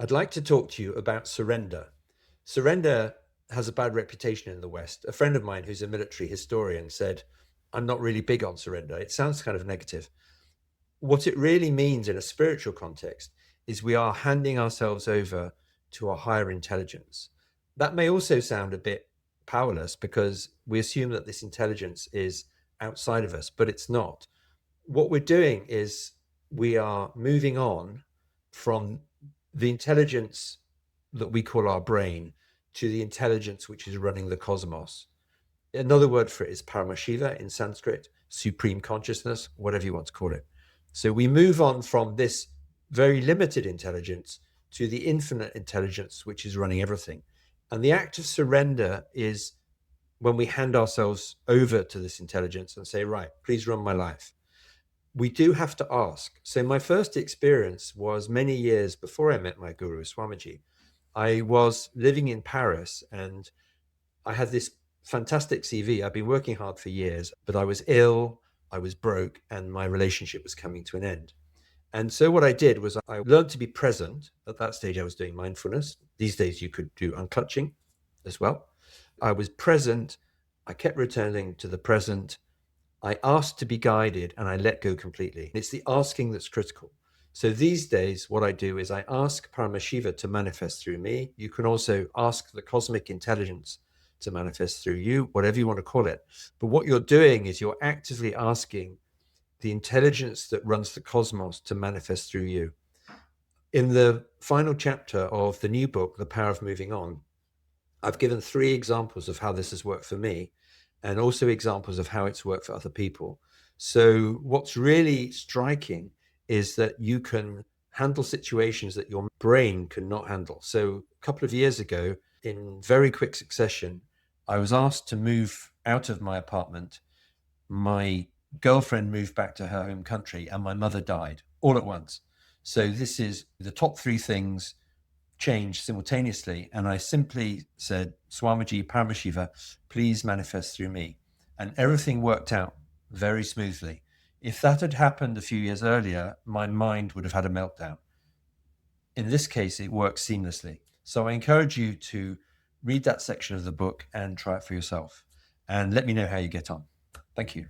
I'd like to talk to you about surrender. Surrender has a bad reputation in the West. A friend of mine who's a military historian said, I'm not really big on surrender. It sounds kind of negative. What it really means in a spiritual context is we are handing ourselves over to a higher intelligence. That may also sound a bit powerless because we assume that this intelligence is outside of us, but it's not. What we're doing is we are moving on from the intelligence that we call our brain to the intelligence which is running the cosmos. Another word for it is Paramashiva in Sanskrit, supreme consciousness, whatever you want to call it. So we move on from this very limited intelligence to the infinite intelligence which is running everything. And the act of surrender is when we hand ourselves over to this intelligence and say, right, please run my life. We do have to ask. So my first experience was many years before I met my guru, Swamiji. I was living in Paris and I had this fantastic CV. I'd been working hard for years, but I was ill, I was broke, and my relationship was coming to an end. And so what I did was I learned to be present. At that stage, I was doing mindfulness. These days, you could do unclutching as well. I was present. I kept returning to the present. I asked to be guided and I let go completely. It's the asking that's critical. So these days, what I do is I ask Paramashiva to manifest through me. You can also ask the cosmic intelligence to manifest through you, whatever you want to call it. But what you're doing is you're actively asking the intelligence that runs the cosmos to manifest through you. In the final chapter of the new book, The Power of Moving On, I've given 3 examples of how this has worked for me and also examples of how it's worked for other people. So what's really striking is that you can handle situations that your brain cannot handle. So a couple of years ago, in very quick succession, I was asked to move out of my apartment. My girlfriend moved back to her home country and my mother died all at once. So this is the top 3 things changed simultaneously. And I simply said, Swamiji, Paramashiva, please manifest through me. And everything worked out very smoothly. If that had happened a few years earlier, my mind would have had a meltdown. In this case, it works seamlessly. So I encourage you to read that section of the book and try it for yourself. And let me know how you get on. Thank you.